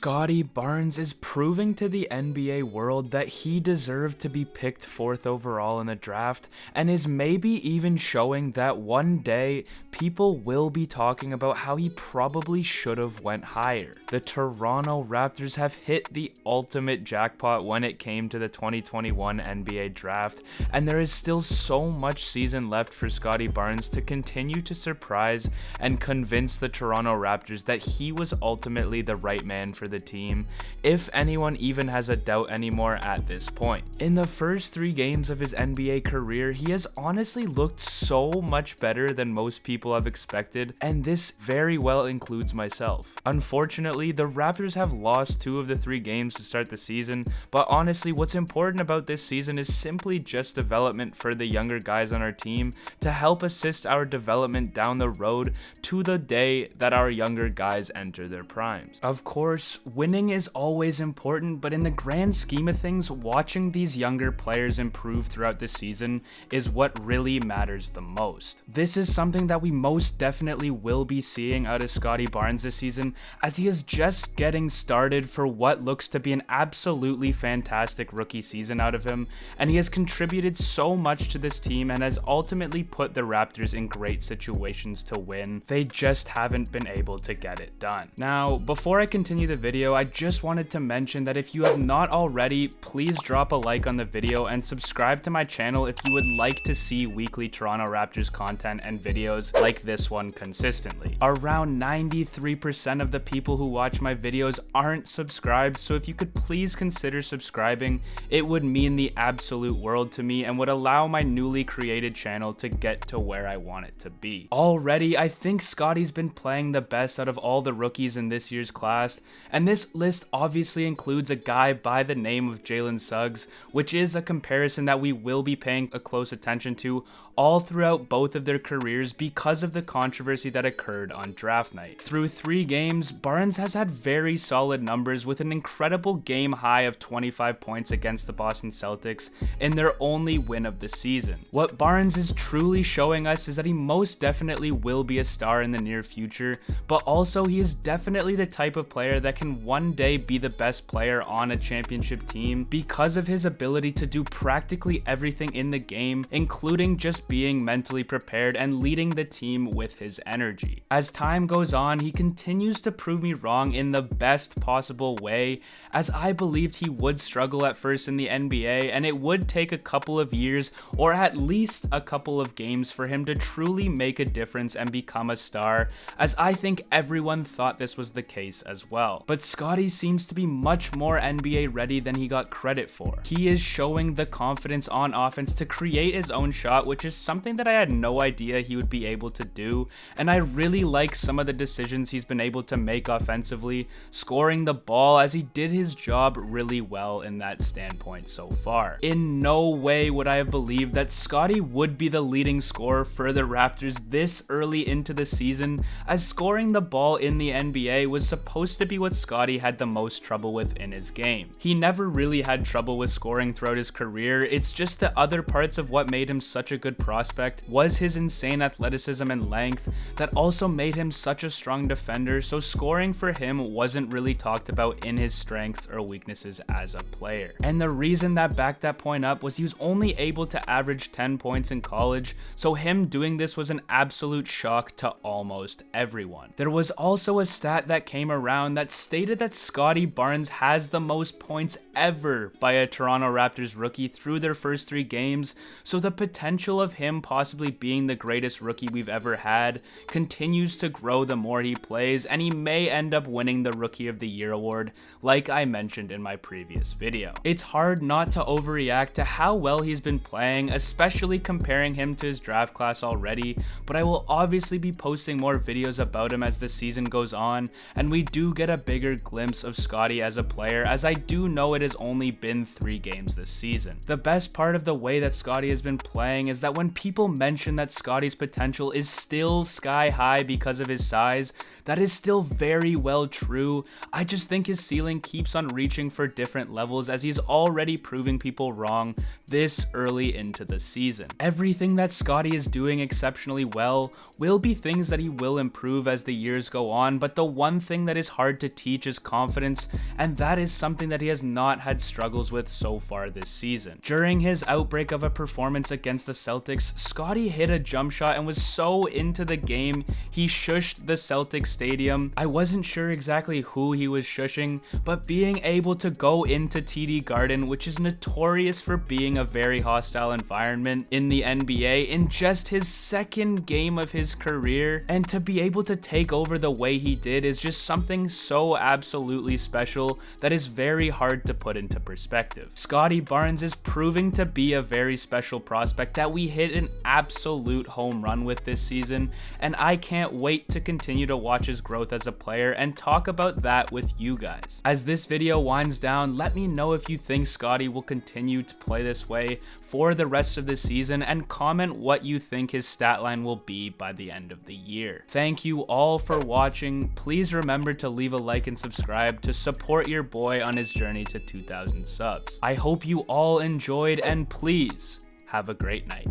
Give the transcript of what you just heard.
Scottie Barnes is proving to the NBA world that he deserved to be picked 4th overall in the draft, and is maybe even showing that one day people will be talking about how he probably should have went higher. The Toronto Raptors have hit the ultimate jackpot when it came to the 2021 NBA draft, and there is still so much season left for Scottie Barnes to continue to surprise and convince the Toronto Raptors that he was ultimately the right man for the team, if anyone even has a doubt anymore at this point. In the first 3 games of his NBA career, he has honestly looked so much better than most people have expected, and this very well includes myself. Unfortunately, the Raptors have lost 2 of the 3 games to start the season, but honestly, what's important about this season is simply just development for the younger guys on our team to help assist our development down the road to the day that our younger guys enter their primes. Of course, winning is always important, but in the grand scheme of things, watching these younger players improve throughout the season is what really matters the most. This is something that we most definitely will be seeing out of Scottie Barnes this season, as he is just getting started for what looks to be an absolutely fantastic rookie season out of him, and he has contributed so much to this team and has ultimately put the Raptors in great situations to win. They just haven't been able to get it done. Now, before I continue the video, I just wanted to mention that if you have not already, please drop a like on the video and subscribe to my channel if you would like to see weekly Toronto Raptors content and videos like this one consistently. Around 93% of the people who watch my videos aren't subscribed, so if you could please consider subscribing, it would mean the absolute world to me and would allow my newly created channel to get to where I want it to be. Already, I think Scottie's been playing the best out of all the rookies in this year's class, and this list obviously includes a guy by the name of Jalen Suggs, which is a comparison that we will be paying a close attention to all throughout both of their careers because of the controversy that occurred on draft night. Through 3 games, Barnes has had very solid numbers with an incredible game high of 25 points against the Boston Celtics in their only win of the season. What Barnes is truly showing us is that he most definitely will be a star in the near future, but also he is definitely the type of player that can one day be the best player on a championship team because of his ability to do practically everything in the game, including just being mentally prepared and leading the team with his energy. As time goes on, he continues to prove me wrong in the best possible way, as I believed he would struggle at first in the NBA and it would take a couple of years or at least a couple of games for him to truly make a difference and become a star, as I think everyone thought this was the case as well. But Scottie seems to be much more NBA ready than he got credit for. He is showing the confidence on offense to create his own shot, which is something that I had no idea he would be able to do, and I really like some of the decisions he's been able to make offensively, scoring the ball, as he did his job really well in that standpoint so far. In no way would I have believed that Scottie would be the leading scorer for the Raptors this early into the season, as scoring the ball in the NBA was supposed to be what Scottie had the most trouble with in his game. He never really had trouble with scoring throughout his career, it's just the other parts of what made him such a good prospect was his insane athleticism and length that also made him such a strong defender, so scoring for him wasn't really talked about in his strengths or weaknesses as a player. And the reason that backed that point up was he was only able to average 10 points in college, so him doing this was an absolute shock to almost everyone. There was also a stat that came around that stated that Scottie Barnes has the most points ever by a Toronto Raptors rookie through their first 3 games, so the potential of him possibly being the greatest rookie we've ever had continues to grow the more he plays, and he may end up winning the Rookie of the Year award like I mentioned in my previous video. It's hard not to overreact to how well he's been playing, especially comparing him to his draft class already, but I will obviously be posting more videos about him as the season goes on and we do get a bigger glimpse of Scottie as a player, as I do know it has only been 3 games this season. The best part of the way that Scottie has been playing is that when when people mention that Scotty's potential is still sky high because of his size, that is still very well true. I just think his ceiling keeps on reaching for different levels as he's already proving people wrong this early into the season. Everything that Scotty is doing exceptionally well will be things that he will improve as the years go on, but the one thing that is hard to teach is confidence, and that is something that he has not had struggles with so far this season. During his outbreak of a performance against the Celtics, Scotty hit a jump shot and was so into the game, he shushed the Celtics stadium. I wasn't sure exactly who he was shushing, but being able to go into TD Garden, which is notorious for being a very hostile environment in the NBA, in just his second game of his career, and to be able to take over the way he did is just something so absolutely special that is very hard to put into perspective. Scotty Barnes is proving to be a very special prospect that we hit an absolute home run with this season, and I can't wait to continue to watch his growth as a player and talk about that with you guys. As this video winds down, let me know if you think Scotty will continue to play this way for the rest of the season, and comment what you think his stat line will be by the end of the year. Thank you all for watching. Please remember to leave a like and subscribe to support your boy on his journey to 2,000 subs. I hope you all enjoyed, and please have a great night.